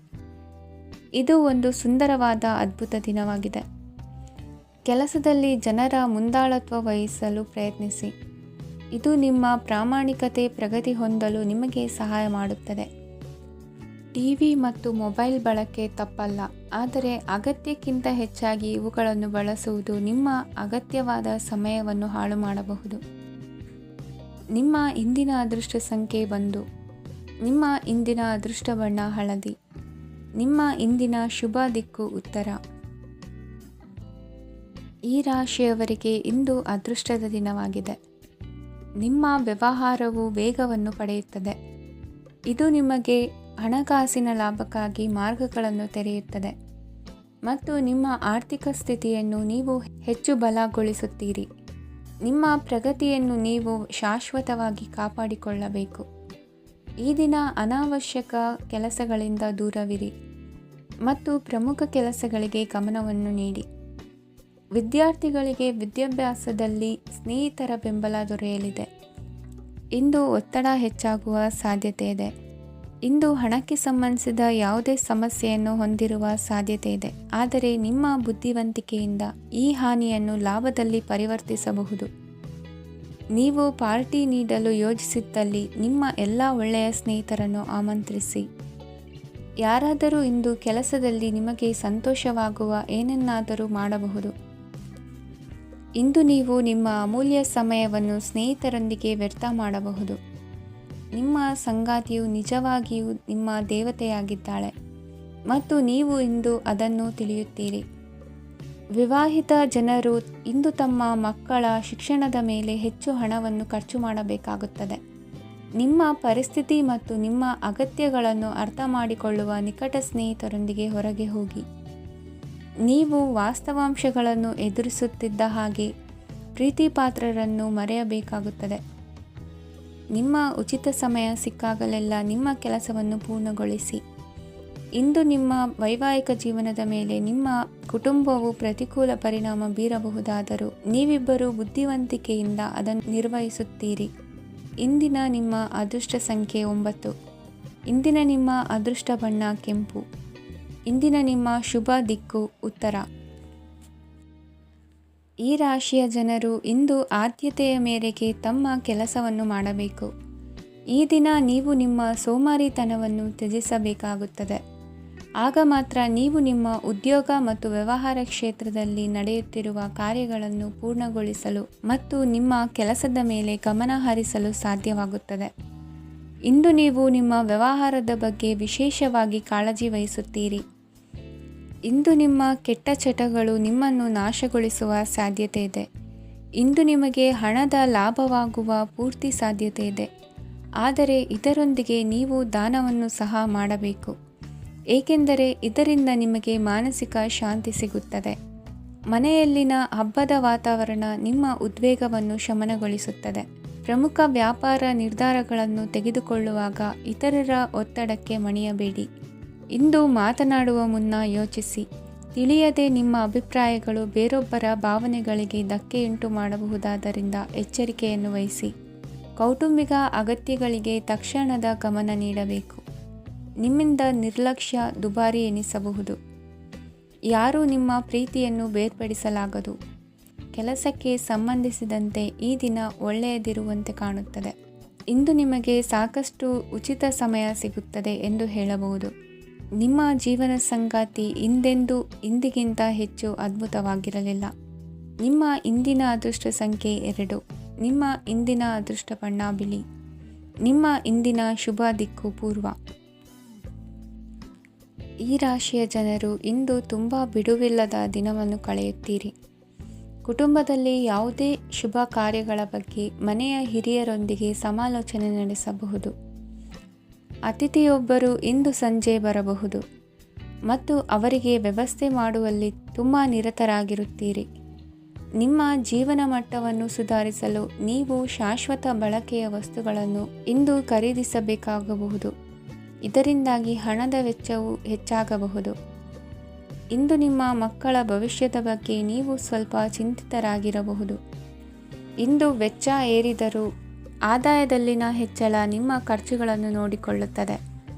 ಇದು ಒಂದು ಸುಂದರವಾದ ಅದ್ಭುತ ದಿನವಾಗಿದೆ. ಕೆಲಸದಲ್ಲಿ ಜನರ ಮುಂದಾಳತ್ವ ವಹಿಸಲು ಪ್ರಯತ್ನಿಸಿ. ಇದು ನಿಮ್ಮ ಪ್ರಾಮಾಣಿಕತೆ ಪ್ರಗತಿ ಹೊಂದಲು ನಿಮಗೆ ಸಹಾಯ ಮಾಡುತ್ತದೆ. ಟಿವಿ ಮತ್ತು ಮೊಬೈಲ್ ಬಳಕೆ ತಪ್ಪಲ್ಲ, ಆದರೆ ಅಗತ್ಯಕ್ಕಿಂತ ಹೆಚ್ಚಾಗಿ ಇವುಗಳನ್ನು ಬಳಸುವುದು ನಿಮ್ಮ ಅಗತ್ಯವಾದ ಸಮಯವನ್ನು ಹಾಳು ಮಾಡಬಹುದು. ನಿಮ್ಮ ಇಂದಿನ ಅದೃಷ್ಟ ಸಂಖ್ಯೆ 1. ನಿಮ್ಮ ಇಂದಿನ ಅದೃಷ್ಟ ಬಣ್ಣ ಹಳದಿ. ನಿಮ್ಮ ಇಂದಿನ ಶುಭ ದಿಕ್ಕು ಉತ್ತರ. ಈ ರಾಶಿಯವರಿಗೆ ಇಂದು ಅದೃಷ್ಟದ ದಿನವಾಗಿದೆ. ನಿಮ್ಮ ವ್ಯವಹಾರವು ವೇಗವನ್ನು ಪಡೆಯುತ್ತದೆ. ಇದು ನಿಮಗೆ ಹಣಕಾಸಿನ ಲಾಭಕ್ಕಾಗಿ ಮಾರ್ಗಗಳನ್ನು ತೆರೆಯುತ್ತದೆ ಮತ್ತು ನಿಮ್ಮ ಆರ್ಥಿಕ ಸ್ಥಿತಿಯನ್ನು ನೀವು ಹೆಚ್ಚು ಬಲಗೊಳಿಸುತ್ತೀರಿ. ನಿಮ್ಮ ಪ್ರಗತಿಯನ್ನು ನೀವು ಶಾಶ್ವತವಾಗಿ ಕಾಪಾಡಿಕೊಳ್ಳಬೇಕು. ಈ ದಿನ ಅನಾವಶ್ಯಕ ಕೆಲಸಗಳಿಂದ ದೂರವಿರಿ ಮತ್ತು ಪ್ರಮುಖ ಕೆಲಸಗಳಿಗೆ ಗಮನವನ್ನು ನೀಡಿ. ವಿದ್ಯಾರ್ಥಿಗಳಿಗೆ ವಿದ್ಯಾಭ್ಯಾಸದಲ್ಲಿ ಸ್ನೇಹಿತರ ಬೆಂಬಲ ದೊರೆಯಲಿದೆ. ಇಂದು ಒತ್ತಡ ಹೆಚ್ಚಾಗುವ ಸಾಧ್ಯತೆ ಇದೆ. ಇಂದು ಹಣಕ್ಕೆ ಸಂಬಂಧಿಸಿದ ಯಾವುದೇ ಸಮಸ್ಯೆಯನ್ನು ಹೊಂದಿರುವ ಸಾಧ್ಯತೆ ಇದೆ, ಆದರೆ ನಿಮ್ಮ ಬುದ್ಧಿವಂತಿಕೆಯಿಂದ ಈ ಹಾನಿಯನ್ನು ಲಾಭದಲ್ಲಿ ಪರಿವರ್ತಿಸಬಹುದು. ನೀವು ಪಾರ್ಟಿ ನೀಡಲು ಯೋಜಿಸಿದ್ದಲ್ಲಿ ನಿಮ್ಮ ಎಲ್ಲ ಒಳ್ಳೆಯ ಸ್ನೇಹಿತರನ್ನು ಆಮಂತ್ರಿಸಿ. ಯಾರಾದರೂ ಇಂದು ಕೆಲಸದಲ್ಲಿ ನಿಮಗೆ ಸಂತೋಷವಾಗುವ ಏನನ್ನಾದರೂ ಮಾಡಬಹುದು. ಇಂದು ನೀವು ನಿಮ್ಮ ಅಮೂಲ್ಯ ಸಮಯವನ್ನು ಸ್ನೇಹಿತರೊಂದಿಗೆ ವ್ಯರ್ಥ ಮಾಡಬಹುದು. ನಿಮ್ಮ ಸಂಗಾತಿಯು ನಿಜವಾಗಿಯೂ ನಿಮ್ಮ ದೇವತೆಯಾಗಿದ್ದಾಳೆ ಮತ್ತು ನೀವು ಇಂದು ಅದನ್ನು ತಿಳಿಯುತ್ತೀರಿ. ವಿವಾಹಿತ ಜನರು ಇಂದು ತಮ್ಮ ಮಕ್ಕಳ ಶಿಕ್ಷಣದ ಮೇಲೆ ಹೆಚ್ಚು ಹಣವನ್ನು ಖರ್ಚು ಮಾಡಬೇಕಾಗುತ್ತದೆ. ನಿಮ್ಮ ಪರಿಸ್ಥಿತಿ ಮತ್ತು ನಿಮ್ಮ ಅಗತ್ಯಗಳನ್ನು ಅರ್ಥ ಮಾಡಿಕೊಳ್ಳುವ ನಿಕಟ ಸ್ನೇಹಿತರೊಂದಿಗೆ ಹೊರಗೆ ಹೋಗಿ. ನೀವು ವಾಸ್ತವಾಂಶಗಳನ್ನು ಎದುರಿಸುತ್ತಿದ್ದ ಹಾಗೆ ಪ್ರೀತಿಪಾತ್ರರನ್ನು ಮರೆಯಬೇಕಾಗುತ್ತದೆ. ನಿಮ್ಮ ಉಚಿತ ಸಮಯ ಸಿಕ್ಕಾಗಲೆಲ್ಲ ನಿಮ್ಮ ಕೆಲಸವನ್ನು ಪೂರ್ಣಗೊಳಿಸಿ. ಇಂದು ನಿಮ್ಮ ವೈವಾಹಿಕ ಜೀವನದ ಮೇಲೆ ನಿಮ್ಮ ಕುಟುಂಬವು ಪ್ರತಿಕೂಲ ಪರಿಣಾಮ ಬೀರಬಹುದಾದರೂ ನೀವಿಬ್ಬರು ಬುದ್ಧಿವಂತಿಕೆಯಿಂದ ಅದನ್ನು ನಿರ್ವಹಿಸುತ್ತೀರಿ. ಇಂದಿನ ನಿಮ್ಮ ಅದೃಷ್ಟ ಸಂಖ್ಯೆ 9. ಇಂದಿನ ನಿಮ್ಮ ಅದೃಷ್ಟ ಬಣ್ಣ ಕೆಂಪು. ಇಂದಿನ ನಿಮ್ಮ ಶುಭ ದಿಕ್ಕು ಉತ್ತರ. ಈ ರಾಶಿಯ ಜನರು ಇಂದು ಆದ್ಯತೆಯ ಮೇರೆಗೆ ತಮ್ಮ ಕೆಲಸವನ್ನು ಮಾಡಬೇಕು. ಈ ದಿನ ನೀವು ನಿಮ್ಮ ಸೋಮಾರಿತನವನ್ನು ತ್ಯಜಿಸಬೇಕಾಗುತ್ತದೆ. ಆಗ ಮಾತ್ರ ನೀವು ನಿಮ್ಮ ಉದ್ಯೋಗ ಮತ್ತು ವ್ಯವಹಾರ ಕ್ಷೇತ್ರದಲ್ಲಿ ನಡೆಯುತ್ತಿರುವ ಕಾರ್ಯಗಳನ್ನು ಪೂರ್ಣಗೊಳಿಸಲು ಮತ್ತು ನಿಮ್ಮ ಕೆಲಸದ ಮೇಲೆ ಗಮನ ಹರಿಸಲು ಸಾಧ್ಯವಾಗುತ್ತದೆ. ಇಂದು ನೀವು ನಿಮ್ಮ ವ್ಯವಹಾರದ ಬಗ್ಗೆ ವಿಶೇಷವಾಗಿ ಕಾಳಜಿ ವಹಿಸುತ್ತೀರಿ. ಇಂದು ನಿಮ್ಮ ಕೆಟ್ಟ ಚಟಗಳು ನಿಮ್ಮನ್ನು ನಾಶಗೊಳಿಸುವ ಸಾಧ್ಯತೆ ಇದೆ. ಇಂದು ನಿಮಗೆ ಹಣದ ಲಾಭವಾಗುವ ಪೂರ್ತಿ ಸಾಧ್ಯತೆ ಇದೆ, ಆದರೆ ಇದರೊಂದಿಗೆ ನೀವು ದಾನವನ್ನು ಸಹ ಮಾಡಬೇಕು, ಏಕೆಂದರೆ ಇದರಿಂದ ನಿಮಗೆ ಮಾನಸಿಕ ಶಾಂತಿ ಸಿಗುತ್ತದೆ. ಮನೆಯಲ್ಲಿನ ಹಬ್ಬದ ವಾತಾವರಣ ನಿಮ್ಮ ಉದ್ವೇಗವನ್ನು ಶಮನಗೊಳಿಸುತ್ತದೆ. ಪ್ರಮುಖ ವ್ಯಾಪಾರ ನಿರ್ಧಾರಗಳನ್ನು ತೆಗೆದುಕೊಳ್ಳುವಾಗ ಇತರರ ಒತ್ತಡಕ್ಕೆ ಮಣಿಯಬೇಡಿ. ಇಂದು ಮಾತನಾಡುವ ಮುನ್ನ ಯೋಚಿಸಿ. ತಿಳಿಯದೆ ನಿಮ್ಮ ಅಭಿಪ್ರಾಯಗಳು ಬೇರೊಬ್ಬರ ಭಾವನೆಗಳಿಗೆ ಧಕ್ಕೆಯುಂಟು ಮಾಡಬಹುದಾದ್ದರಿಂದ ಎಚ್ಚರಿಕೆಯನ್ನು ವಹಿಸಿ. ಕೌಟುಂಬಿಕ ಅಗತ್ಯಗಳಿಗೆ ತಕ್ಷಣದ ಗಮನ ನೀಡಬೇಕು. ನಿಮ್ಮಿಂದ ನಿರ್ಲಕ್ಷ್ಯ ದುಬಾರಿ ಎನಿಸಬಹುದು. ಯಾರೂ ನಿಮ್ಮ ಪ್ರೀತಿಯನ್ನು ಬೇರ್ಪಡಿಸಲಾಗದು. ಕೆಲಸಕ್ಕೆ ಸಂಬಂಧಿಸಿದಂತೆ ಈ ದಿನ ಒಳ್ಳೆಯದಿರುವಂತೆ ಕಾಣುತ್ತದೆ. ಇಂದು ನಿಮಗೆ ಸಾಕಷ್ಟು ಉಚಿತ ಸಮಯ ಸಿಗುತ್ತದೆ ಎಂದು ಹೇಳಬಹುದು. ನಿಮ್ಮ ಜೀವನ ಸಂಗಾತಿ ಇಂದಿಗಿಂತ ಹೆಚ್ಚು ಅದ್ಭುತವಾಗಿರಲಿಲ್ಲ. ನಿಮ್ಮ ಇಂದಿನ ಅದೃಷ್ಟ ಸಂಖ್ಯೆ 2. ನಿಮ್ಮ ಇಂದಿನ ಅದೃಷ್ಟ ಬಣ್ಣ ಬಿಳಿ. ನಿಮ್ಮ ಇಂದಿನ ಶುಭ ದಿಕ್ಕು ಪೂರ್ವ. ಈ ರಾಶಿಯ ಜನರು ಇಂದು ತುಂಬ ಬಿಡುವಿಲ್ಲದ ದಿನವನ್ನು ಕಳೆಯುತ್ತೀರಿ. ಕುಟುಂಬದಲ್ಲಿ ಯಾವುದೇ ಶುಭ ಕಾರ್ಯಗಳ ಬಗ್ಗೆ ಮನೆಯ ಹಿರಿಯರೊಂದಿಗೆ ಸಮಾಲೋಚನೆ ನಡೆಸಬಹುದು. ಅತಿಥಿಯೊಬ್ಬರು ಇಂದು ಸಂಜೆ ಬರಬಹುದು ಮತ್ತು ಅವರಿಗೆ ವ್ಯವಸ್ಥೆ ಮಾಡುವಲ್ಲಿ ತುಂಬ ನಿರತರಾಗಿರುತ್ತೀರಿ. ನಿಮ್ಮ ಜೀವನ ಮಟ್ಟವನ್ನು ಸುಧಾರಿಸಲು ನೀವು ಶಾಶ್ವತ ಬಳಕೆಯ ವಸ್ತುಗಳನ್ನು ಇಂದು ಖರೀದಿಸಬೇಕಾಗಬಹುದು. ಇದರಿಂದಾಗಿ ಹಣದ ವೆಚ್ಚವು ಹೆಚ್ಚಾಗಬಹುದು. ಇಂದು ನಿಮ್ಮ ಮಕ್ಕಳ ಭವಿಷ್ಯದ ಬಗ್ಗೆ ನೀವು ಸ್ವಲ್ಪ ಚಿಂತಿತರಾಗಿರಬಹುದು. ಇಂದು ವೆಚ್ಚ ಏರಿದರೂ ಆದಾಯದಲ್ಲಿನ ಹೆಚ್ಚಳ ನಿಮ್ಮ ಖರ್ಚುಗಳನ್ನು ನೋಡಿಕೊಳ್ಳುತ್ತದೆ.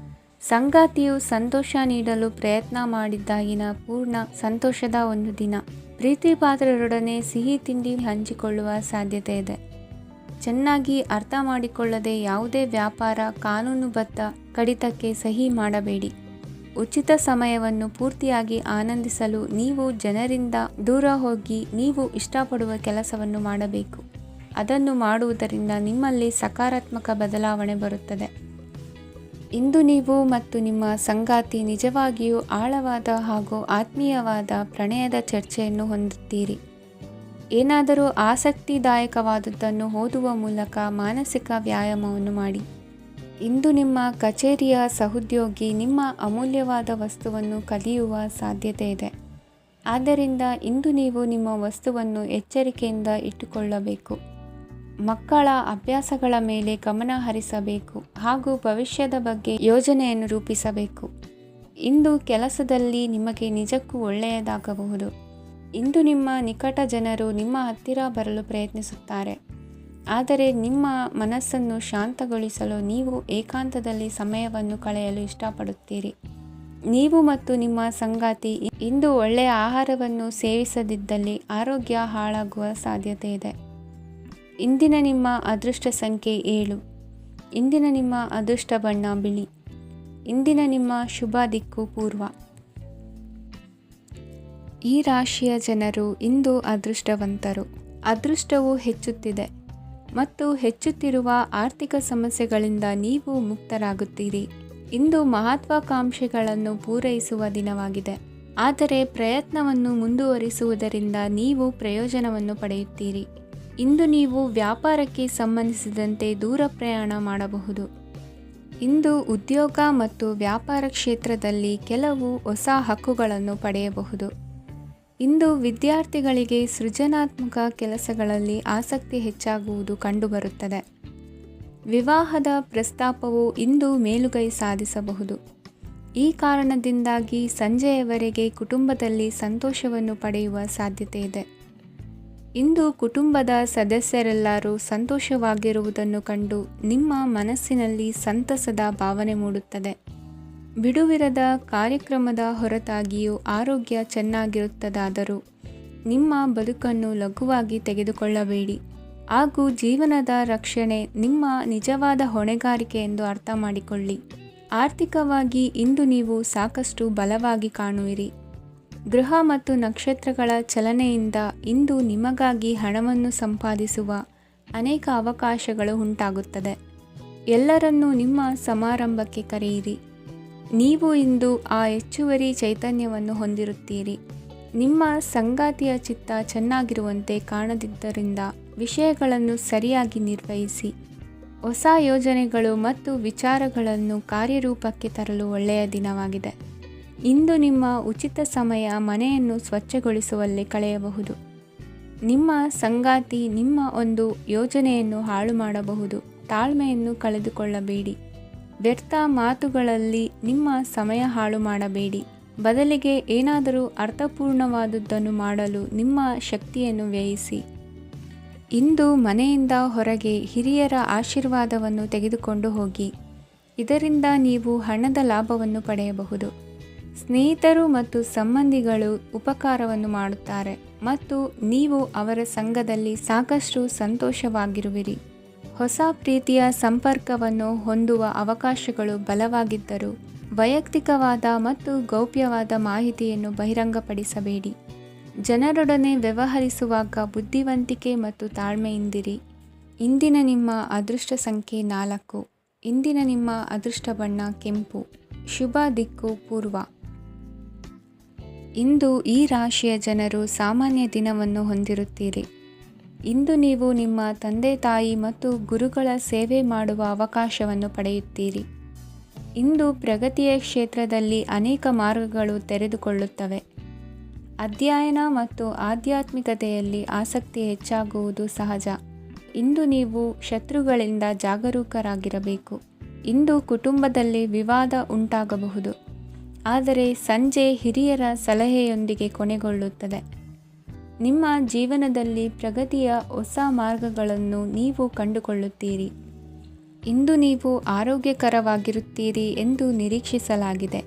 ಸಂಗಾತಿಯು ಸಂತೋಷ ನೀಡಲು ಪ್ರಯತ್ನ ಮಾಡಿದ್ದಾಗಿನ ಪೂರ್ಣ ಸಂತೋಷದ ಒಂದು ದಿನ. ಪ್ರೀತಿ ಪಾತ್ರರೊಡನೆ ಸಿಹಿ ತಿಂಡಿ ಹಂಚಿಕೊಳ್ಳುವ ಸಾಧ್ಯತೆ ಇದೆ. ಚೆನ್ನಾಗಿ ಅರ್ಥ ಮಾಡಿಕೊಳ್ಳದೆ ಯಾವುದೇ ವ್ಯಾಪಾರ ಕಾನೂನುಬದ್ಧ ಕಡಿತಕ್ಕೆ ಸಹಿ ಮಾಡಬೇಡಿ. ಉಚಿತ ಸಮಯವನ್ನು ಪೂರ್ತಿಯಾಗಿ ಆನಂದಿಸಲು ನೀವು ಜನರಿಂದ ದೂರ ಹೋಗಿ ನೀವು ಇಷ್ಟಪಡುವ ಕೆಲಸವನ್ನು ಮಾಡಬೇಕು. ಅದನ್ನು ಮಾಡುವುದರಿಂದ ನಿಮ್ಮಲ್ಲಿ ಸಕಾರಾತ್ಮಕ ಬದಲಾವಣೆ ಬರುತ್ತದೆ. ಇಂದು ನೀವು ಮತ್ತು ನಿಮ್ಮ ಸಂಗಾತಿ ನಿಜವಾಗಿಯೂ ಆಳವಾದ ಹಾಗೂ ಆತ್ಮೀಯವಾದ ಪ್ರಣಯದ ಚರ್ಚೆಯನ್ನು ಹೊಂದುತ್ತೀರಿ. ಏನಾದರೂ ಆಸಕ್ತಿದಾಯಕವಾದದ್ದನ್ನು ಓದುವ ಮೂಲಕ ಮಾನಸಿಕ ವ್ಯಾಯಾಮವನ್ನು ಮಾಡಿ. ಇಂದು ನಿಮ್ಮ ಕಚೇರಿಯ ಸಹೋದ್ಯೋಗಿ ನಿಮ್ಮ ಅಮೂಲ್ಯವಾದ ವಸ್ತುವನ್ನು ಕದಿಯುವ ಸಾಧ್ಯತೆ ಇದೆ. ಆದ್ದರಿಂದ ಇಂದು ನೀವು ನಿಮ್ಮ ವಸ್ತುವನ್ನು ಎಚ್ಚರಿಕೆಯಿಂದ ಇಟ್ಟುಕೊಳ್ಳಬೇಕು. ಮಕ್ಕಳ ಅಭ್ಯಾಸಗಳ ಮೇಲೆ ಗಮನ ಹರಿಸಬೇಕು ಹಾಗೂ ಭವಿಷ್ಯದ ಬಗ್ಗೆ ಯೋಜನೆಯನ್ನು ರೂಪಿಸಬೇಕು. ಇಂದು ಕೆಲಸದಲ್ಲಿ ನಿಮಗೆ ನಿಜಕ್ಕೂ ಒಳ್ಳೆಯದಾಗಬಹುದು. ಇಂದು ನಿಮ್ಮ ನಿಕಟ ಜನರು ನಿಮ್ಮ ಹತ್ತಿರ ಬರಲು ಪ್ರಯತ್ನಿಸುತ್ತಾರೆ. ಆದರೆ ನಿಮ್ಮ ಮನಸ್ಸನ್ನು ಶಾಂತಗೊಳಿಸಲು ನೀವು ಏಕಾಂತದಲ್ಲಿ ಸಮಯವನ್ನು ಕಳೆಯಲು ಇಷ್ಟಪಡುತ್ತೀರಿ. ನೀವು ಮತ್ತು ನಿಮ್ಮ ಸಂಗಾತಿ ಇಂದು ಒಳ್ಳೆಯ ಆಹಾರವನ್ನು ಸೇವಿಸದಿದ್ದಲ್ಲಿ ಆರೋಗ್ಯ ಹಾಳಾಗುವ ಸಾಧ್ಯತೆ ಇದೆ. ಇಂದಿನ ನಿಮ್ಮ ಅದೃಷ್ಟ ಸಂಖ್ಯೆ 7. ಇಂದಿನ ನಿಮ್ಮ ಅದೃಷ್ಟ ಬಣ್ಣ ಬಿಳಿ. ಇಂದಿನ ನಿಮ್ಮ ಶುಭ ದಿಕ್ಕು ಪೂರ್ವ. ಈ ರಾಶಿಯ ಜನರು ಇಂದು ಅದೃಷ್ಟವಂತರು. ಅದೃಷ್ಟವು ಹೆಚ್ಚುತ್ತಿದೆ ಮತ್ತು ಹೆಚ್ಚುತ್ತಿರುವ ಆರ್ಥಿಕ ಸಮಸ್ಯೆಗಳಿಂದ ನೀವು ಮುಕ್ತರಾಗುತ್ತೀರಿ. ಇಂದು ಮಹತ್ವಾಕಾಂಕ್ಷೆಗಳನ್ನು ಪೂರೈಸುವ ದಿನವಾಗಿದೆ. ಆದರೆ ಪ್ರಯತ್ನವನ್ನು ಮುಂದುವರಿಸುವುದರಿಂದ ನೀವು ಪ್ರಯೋಜನವನ್ನು ಪಡೆಯುತ್ತೀರಿ. ಇಂದು ನೀವು ವ್ಯಾಪಾರಕ್ಕೆ ಸಂಬಂಧಿಸಿದಂತೆ ದೂರ ಪ್ರಯಾಣ ಮಾಡಬಹುದು. ಇಂದು ಉದ್ಯೋಗ ಮತ್ತು ವ್ಯಾಪಾರ ಕ್ಷೇತ್ರದಲ್ಲಿ ಕೆಲವು ಹೊಸ ಹಕ್ಕುಗಳನ್ನು ಪಡೆಯಬಹುದು. ಇಂದು ವಿದ್ಯಾರ್ಥಿಗಳಿಗೆ ಸೃಜನಾತ್ಮಕ ಕೆಲಸಗಳಲ್ಲಿ ಆಸಕ್ತಿ ಹೆಚ್ಚಾಗುವುದು ಕಂಡುಬರುತ್ತದೆ. ವಿವಾಹದ ಪ್ರಸ್ತಾಪವು ಇಂದು ಮೇಲುಗೈ ಸಾಧಿಸಬಹುದು. ಈ ಕಾರಣದಿಂದಾಗಿ ಸಂಜೆಯವರೆಗೆ ಕುಟುಂಬದಲ್ಲಿ ಸಂತೋಷವನ್ನು ಪಡೆಯುವ ಸಾಧ್ಯತೆ ಇದೆ. ಇಂದು ಕುಟುಂಬದ ಸದಸ್ಯರೆಲ್ಲರೂ ಸಂತೋಷವಾಗಿರುವುದನ್ನು ಕಂಡು ನಿಮ್ಮ ಮನಸ್ಸಿನಲ್ಲಿ ಸಂತಸದ ಭಾವನೆ ಮೂಡುತ್ತದೆ. ಬಿಡುವಿರದ ಕಾರ್ಯಕ್ರಮದ ಹೊರತಾಗಿಯೂ ಆರೋಗ್ಯ ಚೆನ್ನಾಗಿರುತ್ತದಾದರೂ ನಿಮ್ಮ ಬದುಕನ್ನು ಲಘುವಾಗಿ ತೆಗೆದುಕೊಳ್ಳಬೇಡಿ ಹಾಗೂ ಜೀವನದ ರಕ್ಷಣೆ ನಿಮ್ಮ ನಿಜವಾದ ಹೊಣೆಗಾರಿಕೆ ಎಂದು ಅರ್ಥ ಮಾಡಿಕೊಳ್ಳಿ. ಆರ್ಥಿಕವಾಗಿ ಇಂದು ನೀವು ಸಾಕಷ್ಟು ಬಲವಾಗಿ ಕಾಣುವಿರಿ. ಗ್ರಹ ಮತ್ತು ನಕ್ಷತ್ರಗಳ ಚಲನೆಯಿಂದ ಇಂದು ನಿಮಗಾಗಿ ಹಣವನ್ನು ಸಂಪಾದಿಸುವ ಅನೇಕ ಅವಕಾಶಗಳು ಉಂಟಾಗುತ್ತದೆ. ಎಲ್ಲರನ್ನೂ ನಿಮ್ಮ ಸಮಾರಂಭಕ್ಕೆ ಕರೆಯಿರಿ. ನೀವು ಇಂದು ಆ ಹೆಚ್ಚುವರಿ ಚೈತನ್ಯವನ್ನು ಹೊಂದಿರುತ್ತೀರಿ. ನಿಮ್ಮ ಸಂಗಾತಿಯ ಚಿತ್ತ ಚೆನ್ನಾಗಿರುವಂತೆ ಕಾಣದಿದ್ದರಿಂದ ವಿಷಯಗಳನ್ನು ಸರಿಯಾಗಿ ನಿರ್ವಹಿಸಿ. ಹೊಸ ಯೋಜನೆಗಳು ಮತ್ತು ವಿಚಾರಗಳನ್ನು ಕಾರ್ಯರೂಪಕ್ಕೆ ತರಲು ಒಳ್ಳೆಯ ದಿನವಾಗಿದೆ. ಇಂದು ನಿಮ್ಮ ಉಚಿತ ಸಮಯ ಮನೆಯನ್ನು ಸ್ವಚ್ಛಗೊಳಿಸುವಲ್ಲಿ ಕಳೆಯಬಹುದು. ನಿಮ್ಮ ಸಂಗಾತಿ ನಿಮ್ಮ ಒಂದು ಯೋಜನೆಯನ್ನು ಹಾಳು ಮಾಡಬಹುದು. ತಾಳ್ಮೆಯನ್ನು ಕಳೆದುಕೊಳ್ಳಬೇಡಿ. ವ್ಯರ್ಥ ಮಾತುಗಳಲ್ಲಿ ನಿಮ್ಮ ಸಮಯ ಹಾಳು ಮಾಡಬೇಡಿ. ಬದಲಿಗೆ ಏನಾದರೂ ಅರ್ಥಪೂರ್ಣವಾದುದನ್ನು ಮಾಡಲು ನಿಮ್ಮ ಶಕ್ತಿಯನ್ನು ವ್ಯಯಿಸಿ. ಇಂದು ಮನೆಯಿಂದ ಹೊರಗೆ ಹಿರಿಯರ ಆಶೀರ್ವಾದವನ್ನು ತೆಗೆದುಕೊಂಡು ಹೋಗಿ. ಇದರಿಂದ ನೀವು ಹಣದ ಲಾಭವನ್ನು ಪಡೆಯಬಹುದು. ಸ್ನೇಹಿತರು ಮತ್ತು ಸಂಬಂಧಿಗಳು ಉಪಕಾರವನ್ನು ಮಾಡುತ್ತಾರೆ ಮತ್ತು ನೀವು ಅವರ ಸಂಘದಲ್ಲಿ ಸಾಕಷ್ಟು ಸಂತೋಷವಾಗಿರುವಿರಿ. ಹೊಸ ಪ್ರೀತಿಯ ಸಂಪರ್ಕವನ್ನು ಹೊಂದುವ ಅವಕಾಶಗಳು ಬಲವಾಗಿದ್ದರೂ ವೈಯಕ್ತಿಕವಾದ ಮತ್ತು ಗೌಪ್ಯವಾದ ಮಾಹಿತಿಯನ್ನು ಬಹಿರಂಗಪಡಿಸಬೇಡಿ. ಜನರೊಡನೆ ವ್ಯವಹರಿಸುವಾಗ ಬುದ್ಧಿವಂತಿಕೆ ಮತ್ತು ತಾಳ್ಮೆಯಿಂದಿರಿ. ಇಂದಿನ ನಿಮ್ಮ ಅದೃಷ್ಟ ಸಂಖ್ಯೆ 4. ಇಂದಿನ ನಿಮ್ಮ ಅದೃಷ್ಟ ಬಣ್ಣ ಕೆಂಪು. ಶುಭ ದಿಕ್ಕು ಪೂರ್ವ. ಇಂದು ಈ ರಾಶಿಯ ಜನರು ಸಾಮಾನ್ಯ ದಿನವನ್ನು ಹೊಂದಿರುತ್ತೀರಿ. ಇಂದು ನೀವು ನಿಮ್ಮ ತಂದೆ ತಾಯಿ ಮತ್ತು ಗುರುಗಳ ಸೇವೆ ಮಾಡುವ ಅವಕಾಶವನ್ನು ಪಡೆಯುತ್ತೀರಿ. ಇಂದು ಪ್ರಗತಿಯ ಕ್ಷೇತ್ರದಲ್ಲಿ ಅನೇಕ ಮಾರ್ಗಗಳು ತೆರೆದುಕೊಳ್ಳುತ್ತವೆ. ಅಧ್ಯಯನ ಮತ್ತು ಆಧ್ಯಾತ್ಮಿಕತೆಯಲ್ಲಿ ಆಸಕ್ತಿ ಹೆಚ್ಚಾಗುವುದು ಸಹಜ. ಇಂದು ನೀವು ಶತ್ರುಗಳಿಂದ ಜಾಗರೂಕರಾಗಿರಬೇಕು. ಇಂದು ಕುಟುಂಬದಲ್ಲಿ ವಿವಾದ ಉಂಟಾಗಬಹುದು, ಆದರೆ ಸಂಜೆ ಹಿರಿಯರ ಸಲಹೆಯೊಂದಿಗೆ ಕೊನೆಗೊಳ್ಳುತ್ತದೆ. ನಿಮ್ಮ ಜೀವನದಲ್ಲಿ ಪ್ರಗತಿಯ ಹೊಸ ಮಾರ್ಗಗಳನ್ನು ನೀವು ಕಂಡುಕೊಳ್ಳುತ್ತೀರಿ. ಇಂದು ನೀವು ಆರೋಗ್ಯಕರವಾಗಿರುತ್ತೀರಿ ಎಂದು ನಿರೀಕ್ಷಿಸಲಾಗಿದೆ.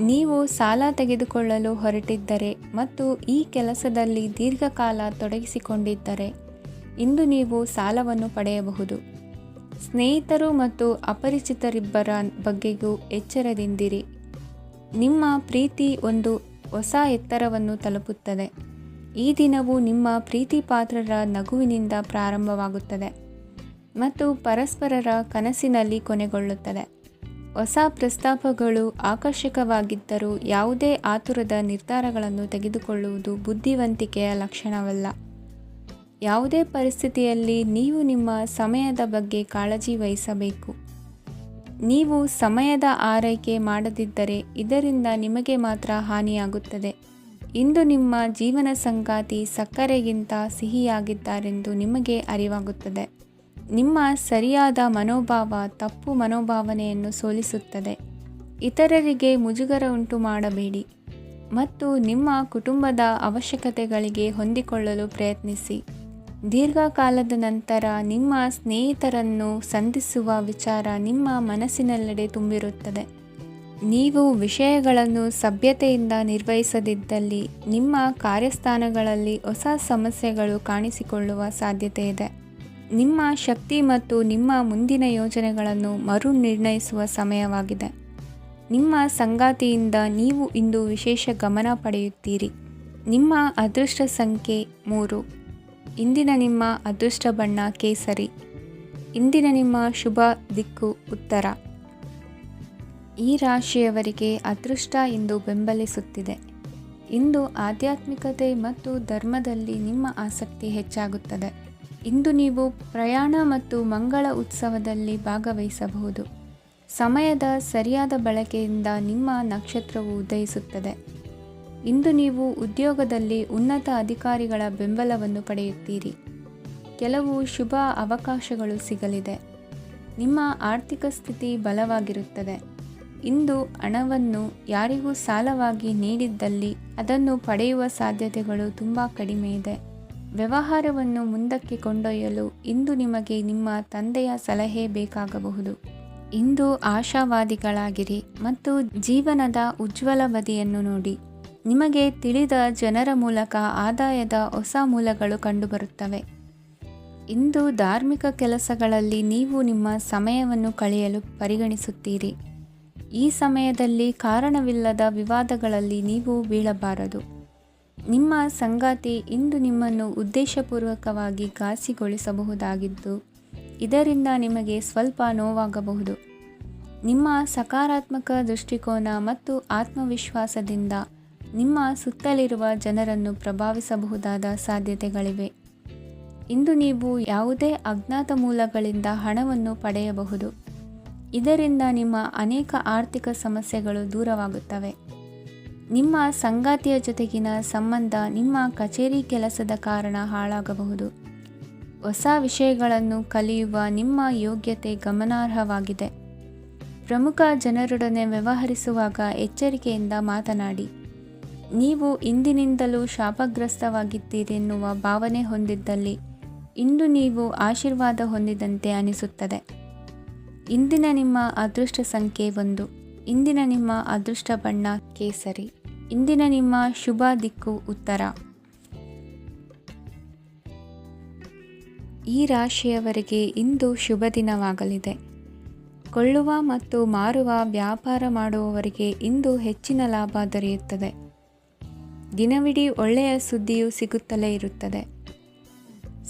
ನೀವು ಸಾಲ ತೆಗೆದುಕೊಳ್ಳಲು ಹೊರಟಿದ್ದರೆ ಮತ್ತು ಈ ಕೆಲಸದಲ್ಲಿ ದೀರ್ಘಕಾಲ ತೊಡಗಿಸಿಕೊಂಡಿದ್ದರೆ ಇಂದು ನೀವು ಸಾಲವನ್ನು ಪಡೆಯಬಹುದು. ಸ್ನೇಹಿತರು ಮತ್ತು ಅಪರಿಚಿತರಿಬ್ಬರ ಬಗ್ಗೆಯೂ ಎಚ್ಚರದಿಂದಿರಿ. ನಿಮ್ಮ ಪ್ರೀತಿ ಒಂದು ಹೊಸ ಎತ್ತರವನ್ನು ತಲುಪುತ್ತದೆ. ಈ ದಿನವು ನಿಮ್ಮ ಪ್ರೀತಿ ಪಾತ್ರರ ನಗುವಿನಿಂದ ಪ್ರಾರಂಭವಾಗುತ್ತದೆ ಮತ್ತು ಪರಸ್ಪರರ ಕನಸಿನಲ್ಲಿ ಕೊನೆಗೊಳ್ಳುತ್ತದೆ. ಹೊಸ ಪ್ರಸ್ತಾಪಗಳು ಆಕರ್ಷಕವಾಗಿದ್ದರೂ ಯಾವುದೇ ಆತುರದ ನಿರ್ಧಾರಗಳನ್ನು ತೆಗೆದುಕೊಳ್ಳುವುದು ಬುದ್ಧಿವಂತಿಕೆಯ ಲಕ್ಷಣವಲ್ಲ. ಯಾವುದೇ ಪರಿಸ್ಥಿತಿಯಲ್ಲಿ ನೀವು ನಿಮ್ಮ ಸಮಯದ ಬಗ್ಗೆ ಕಾಳಜಿ ವಹಿಸಬೇಕು. ನೀವು ಸಮಯದ ಆರೈಕೆ ಮಾಡದಿದ್ದರೆ ಇದರಿಂದ ನಿಮಗೆ ಮಾತ್ರ ಹಾನಿಯಾಗುತ್ತದೆ. ಇಂದು ನಿಮ್ಮ ಜೀವನ ಸಂಗಾತಿ ಸಕ್ಕರೆಗಿಂತ ಸಿಹಿಯಾಗಿದ್ದಾರೆಂದು ನಿಮಗೆ ಅರಿವಾಗುತ್ತದೆ. ನಿಮ್ಮ ಸರಿಯಾದ ಮನೋಭಾವ ತಪ್ಪು ಮನೋಭಾವನೆಯನ್ನು ಸೋಲಿಸುತ್ತದೆ. ಇತರರಿಗೆ ಮುಜುಗರ ಉಂಟು ಮಾಡಬೇಡಿ ಮತ್ತು ನಿಮ್ಮ ಕುಟುಂಬದ ಅವಶ್ಯಕತೆಗಳಿಗೆ ಹೊಂದಿಕೊಳ್ಳಲು ಪ್ರಯತ್ನಿಸಿ. ದೀರ್ಘಕಾಲದ ನಂತರ ನಿಮ್ಮ ಸ್ನೇಹಿತರನ್ನು ಸಂಧಿಸುವ ವಿಚಾರ ನಿಮ್ಮ ಮನಸ್ಸಿನೆಲ್ಲೆಡೆ ತುಂಬಿರುತ್ತದೆ. ನೀವು ವಿಷಯಗಳನ್ನು ಸಭ್ಯತೆಯಿಂದ ನಿರ್ವಹಿಸದಿದ್ದಲ್ಲಿ ನಿಮ್ಮ ಕಾರ್ಯಸ್ಥಾನಗಳಲ್ಲಿ ಹೊಸ ಸಮಸ್ಯೆಗಳು ಕಾಣಿಸಿಕೊಳ್ಳುವ ಸಾಧ್ಯತೆ ಇದೆ. ನಿಮ್ಮ ಶಕ್ತಿ ಮತ್ತು ನಿಮ್ಮ ಮುಂದಿನ ಯೋಜನೆಗಳನ್ನು ಮರು ನಿರ್ಣಯಿಸುವ ಸಮಯವಾಗಿದೆ. ನಿಮ್ಮ ಸಂಗಾತಿಯಿಂದ ನೀವು ಇಂದು ವಿಶೇಷ ಗಮನ ಪಡೆಯುತ್ತೀರಿ. ನಿಮ್ಮ ಅದೃಷ್ಟ ಸಂಖ್ಯೆ 3. ಇಂದಿನ ನಿಮ್ಮ ಅದೃಷ್ಟ ಬಣ್ಣ ಕೇಸರಿ. ಇಂದಿನ ನಿಮ್ಮ ಶುಭ ದಿಕ್ಕು ಉತ್ತರ. ಈ ರಾಶಿಯವರಿಗೆ ಅದೃಷ್ಟ ಇಂದು ಬೆಂಬಲಿಸುತ್ತಿದೆ. ಇಂದು ಆಧ್ಯಾತ್ಮಿಕತೆ ಮತ್ತು ಧರ್ಮದಲ್ಲಿ ನಿಮ್ಮ ಆಸಕ್ತಿ ಹೆಚ್ಚಾಗುತ್ತದೆ. ಇಂದು ನೀವು ಪ್ರಯಾಣ ಮತ್ತು ಮಂಗಳ ಉತ್ಸವದಲ್ಲಿ ಭಾಗವಹಿಸಬಹುದು. ಸಮಯದ ಸರಿಯಾದ ಬಳಕೆಯಿಂದ ನಿಮ್ಮ ನಕ್ಷತ್ರವು ಉದಯಿಸುತ್ತದೆ. ಇಂದು ನೀವು ಉದ್ಯೋಗದಲ್ಲಿ ಉನ್ನತ ಅಧಿಕಾರಿಗಳ ಬೆಂಬಲವನ್ನು ಪಡೆಯುತ್ತೀರಿ. ಕೆಲವು ಶುಭ ಅವಕಾಶಗಳು ಸಿಗಲಿದೆ. ನಿಮ್ಮ ಆರ್ಥಿಕ ಸ್ಥಿತಿ ಬಲವಾಗಿರುತ್ತದೆ. ಇಂದು ಹಣವನ್ನು ಯಾರಿಗೂ ಸಾಲವಾಗಿ ನೀಡಿದ್ದಲ್ಲಿ ಅದನ್ನು ಪಡೆಯುವ ಸಾಧ್ಯತೆಗಳು ತುಂಬ ಕಡಿಮೆ ಇದೆ. ವ್ಯವಹಾರವನ್ನು ಮುಂದಕ್ಕೆ ಕೊಂಡೊಯ್ಯಲು ಇಂದು ನಿಮಗೆ ನಿಮ್ಮ ತಂದೆಯ ಸಲಹೆ ಬೇಕಾಗಬಹುದು. ಇಂದು ಆಶಾವಾದಿಗಳಾಗಿರಿ ಮತ್ತು ಜೀವನದ ಉಜ್ವಲ ಬದಿಯನ್ನು ನೋಡಿ. ನಿಮಗೆ ತಿಳಿದ ಜನರ ಮೂಲಕ ಆದಾಯದ ಹೊಸ ಮೂಲಗಳು ಕಂಡುಬರುತ್ತವೆ. ಇಂದು ಧಾರ್ಮಿಕ ಕೆಲಸಗಳಲ್ಲಿ ನೀವು ನಿಮ್ಮ ಸಮಯವನ್ನು ಕಳೆಯಲು ಪರಿಗಣಿಸುತ್ತೀರಿ. ಈ ಸಮಯದಲ್ಲಿ ಕಾರಣವಿಲ್ಲದ ವಿವಾದಗಳಲ್ಲಿ ನೀವು ಬೀಳಬಾರದು. ನಿಮ್ಮ ಸಂಗಾತಿ ಇಂದು ನಿಮ್ಮನ್ನು ಉದ್ದೇಶಪೂರ್ವಕವಾಗಿ ಘಾಸಿಗೊಳಿಸಬಹುದಾಗಿದ್ದು ಇದರಿಂದ ನಿಮಗೆ ಸ್ವಲ್ಪ ನೋವಾಗಬಹುದು. ನಿಮ್ಮ ಸಕಾರಾತ್ಮಕ ದೃಷ್ಟಿಕೋನ ಮತ್ತು ಆತ್ಮವಿಶ್ವಾಸದಿಂದ ನಿಮ್ಮ ಸುತ್ತಲಿರುವ ಜನರನ್ನು ಪ್ರಭಾವಿಸಬಹುದಾದ ಸಾಧ್ಯತೆಗಳಿವೆ. ಇಂದು ನೀವು ಯಾವುದೇ ಅಜ್ಞಾತ ಮೂಲಗಳಿಂದ ಹಣವನ್ನು ಪಡೆಯಬಹುದು. ಇದರಿಂದ ನಿಮ್ಮ ಅನೇಕ ಆರ್ಥಿಕ ಸಮಸ್ಯೆಗಳು ದೂರವಾಗುತ್ತವೆ. ನಿಮ್ಮ ಸಂಗಾತಿಯ ಜೊತೆಗಿನ ಸಂಬಂಧ ನಿಮ್ಮ ಕಚೇರಿ ಕೆಲಸದ ಕಾರಣ ಹಾಳಾಗಬಹುದು. ಹೊಸ ವಿಷಯಗಳನ್ನು ಕಲಿಯುವ ನಿಮ್ಮ ಯೋಗ್ಯತೆ ಗಮನಾರ್ಹವಾಗಿದೆ. ಪ್ರಮುಖ ಜನರೊಡನೆ ವ್ಯವಹರಿಸುವಾಗ ಎಚ್ಚರಿಕೆಯಿಂದ ಮಾತನಾಡಿ. ನೀವು ಇಂದಿನಿಂದಲೂ ಶಾಪಗ್ರಸ್ತವಾಗಿದ್ದೀರೆನ್ನುವ ಭಾವನೆ ಹೊಂದಿದ್ದಲ್ಲಿ ಇಂದು ನೀವು ಆಶೀರ್ವಾದ ಹೊಂದಿದಂತೆ ಅನಿಸುತ್ತದೆ. ಇಂದಿನ ನಿಮ್ಮ ಅದೃಷ್ಟ ಸಂಖ್ಯೆ 1. ಇಂದಿನ ನಿಮ್ಮ ಅದೃಷ್ಟ ಬಣ್ಣ ಕೇಸರಿ. ಇಂದಿನ ನಿಮ್ಮ ಶುಭ ದಿಕ್ಕು ಉತ್ತರ. ಈ ರಾಶಿಯವರಿಗೆ ಇಂದು ಶುಭ ದಿನವಾಗಲಿದೆ. ಕೊಳ್ಳುವ ಮತ್ತು ಮಾರುವ ವ್ಯಾಪಾರ ಮಾಡುವವರಿಗೆ ಇಂದು ಹೆಚ್ಚಿನ ಲಾಭ ದೊರೆಯುತ್ತದೆ. ದಿನವಿಡೀ ಒಳ್ಳೆಯ ಸುದ್ದಿಯು ಸಿಗುತ್ತಲೇ ಇರುತ್ತದೆ.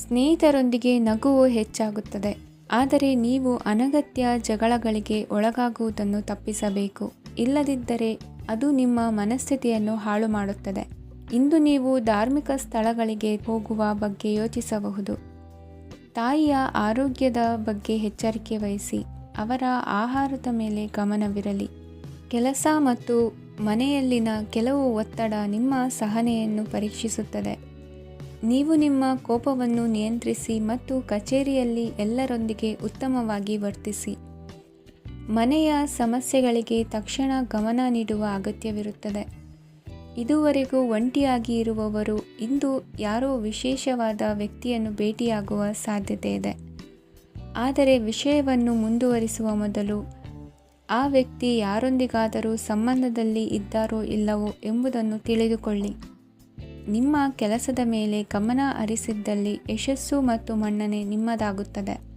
ಸ್ನೇಹಿತರೊಂದಿಗೆ ನಗುವು ಹೆಚ್ಚಾಗುತ್ತದೆ. ಆದರೆ ನೀವು ಅನಗತ್ಯ ಜಗಳಗಳಿಗೆ ಒಳಗಾಗುವುದನ್ನು ತಪ್ಪಿಸಬೇಕು. ಇಲ್ಲದಿದ್ದರೆ ಅದು ನಿಮ್ಮ ಮನಸ್ಥಿತಿಯನ್ನು ಹಾಳು ಮಾಡುತ್ತದೆ. ಇಂದು ನೀವು ಧಾರ್ಮಿಕ ಸ್ಥಳಗಳಿಗೆ ಹೋಗುವ ಬಗ್ಗೆ ಯೋಚಿಸಬಹುದು. ತಾಯಿಯ ಆರೋಗ್ಯದ ಬಗ್ಗೆ ಎಚ್ಚರಿಕೆ ವಹಿಸಿ. ಅವರ ಆಹಾರದ ಮೇಲೆ ಗಮನವಿರಲಿ. ಕೆಲಸ ಮತ್ತು ಮನೆಯಲ್ಲಿನ ಕೆಲವು ಒತ್ತಡ ನಿಮ್ಮ ಸಹನೆಯನ್ನು ಪರೀಕ್ಷಿಸುತ್ತದೆ. ನೀವು ನಿಮ್ಮ ಕೋಪವನ್ನು ನಿಯಂತ್ರಿಸಿ ಮತ್ತು ಕಚೇರಿಯಲ್ಲಿ ಎಲ್ಲರೊಂದಿಗೆ ಉತ್ತಮವಾಗಿ ವರ್ತಿಸಿ. ಮನೆಯ ಸಮಸ್ಯೆಗಳಿಗೆ ತಕ್ಷಣ ಗಮನ ನೀಡುವ ಅಗತ್ಯವಿರುತ್ತದೆ. ಇದುವರೆಗೂ ಒಂಟಿಯಾಗಿ ಇರುವವರು ಇಂದು ಯಾರೋ ವಿಶೇಷವಾದ ವ್ಯಕ್ತಿಯನ್ನು ಭೇಟಿಯಾಗುವ ಸಾಧ್ಯತೆ ಇದೆ. ಆದರೆ ವಿಷಯವನ್ನು ಮುಂದುವರಿಸುವ ಮೊದಲು ಆ ವ್ಯಕ್ತಿ ಯಾರೊಂದಿಗಾದರೂ ಸಂಬಂಧದಲ್ಲಿ ಇದ್ದಾರೋ ಇಲ್ಲವೋ ಎಂಬುದನ್ನು ತಿಳಿದುಕೊಳ್ಳಿ. ನಿಮ್ಮ ಕೆಲಸದ ಮೇಲೆ ಗಮನ ಹರಿಸಿದ್ದಲ್ಲಿ ಯಶಸ್ಸು ಮತ್ತು ಮನ್ನಣೆ ನಿಮ್ಮದಾಗುತ್ತದೆ.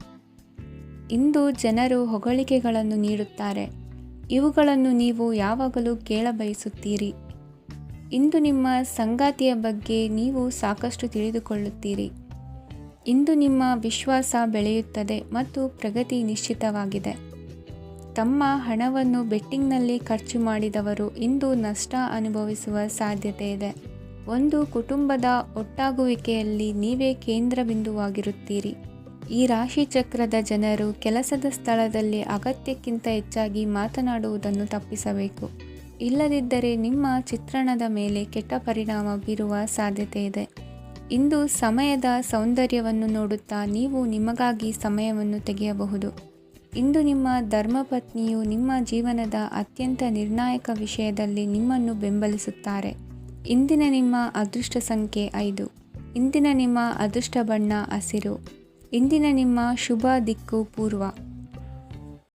ಇಂದು ಜನರು ಹೊಗಳಿಕೆಗಳನ್ನು ನೀಡುತ್ತಾರೆ. ಇವುಗಳನ್ನು ನೀವು ಯಾವಾಗಲೂ ಕೇಳಬಯಸುತ್ತೀರಿ. ಇಂದು ನಿಮ್ಮ ಸಂಗಾತಿಯ ಬಗ್ಗೆ ನೀವು ಸಾಕಷ್ಟು ತಿಳಿದುಕೊಳ್ಳುತ್ತೀರಿ. ಇಂದು ನಿಮ್ಮ ವಿಶ್ವಾಸ ಬೆಳೆಯುತ್ತದೆ ಮತ್ತು ಪ್ರಗತಿ ನಿಶ್ಚಿತವಾಗಿದೆ. ತಮ್ಮ ಹಣವನ್ನು ಬೆಟ್ಟಿಂಗ್ನಲ್ಲಿ ಖರ್ಚು ಮಾಡಿದವರು ಇಂದು ನಷ್ಟ ಅನುಭವಿಸುವ ಸಾಧ್ಯತೆ ಇದೆ. ಒಂದು ಕುಟುಂಬದ ಒಟ್ಟಾಗುವಿಕೆಯಲ್ಲಿ ನೀವೇ ಕೇಂದ್ರಬಿಂದುವಾಗಿರುತ್ತೀರಿ. ಈ ರಾಶಿ ಚಕ್ರದ ಜನರು ಕೆಲಸದ ಸ್ಥಳದಲ್ಲಿ ಅಗತ್ಯಕ್ಕಿಂತ ಹೆಚ್ಚಾಗಿ ಮಾತನಾಡುವುದನ್ನು ತಪ್ಪಿಸಬೇಕು. ಇಲ್ಲದಿದ್ದರೆ ನಿಮ್ಮ ಚಿತ್ರಣದ ಮೇಲೆ ಕೆಟ್ಟ ಪರಿಣಾಮ ಬೀರುವ ಸಾಧ್ಯತೆ ಇದೆ. ಇಂದು ಸಮಯದ ಸೌಂದರ್ಯವನ್ನು ನೋಡುತ್ತಾ ನೀವು ನಿಮಗಾಗಿ ಸಮಯವನ್ನು ತೆಗೆಯಬಹುದು. ಇಂದು ನಿಮ್ಮ ಧರ್ಮಪತ್ನಿಯು ನಿಮ್ಮ ಜೀವನದ ಅತ್ಯಂತ ನಿರ್ಣಾಯಕ ವಿಷಯದಲ್ಲಿ ನಿಮ್ಮನ್ನು ಬೆಂಬಲಿಸುತ್ತಾರೆ. ಇಂದಿನ ನಿಮ್ಮ ಅದೃಷ್ಟ ಸಂಖ್ಯೆ 5. ಇಂದಿನ ನಿಮ್ಮ ಅದೃಷ್ಟ ಬಣ್ಣ ಹಸಿರು. ಇಂದಿನ ನಿಮ್ಮ ಶುಭ ದಿಕ್ಕು ಪೂರ್ವ.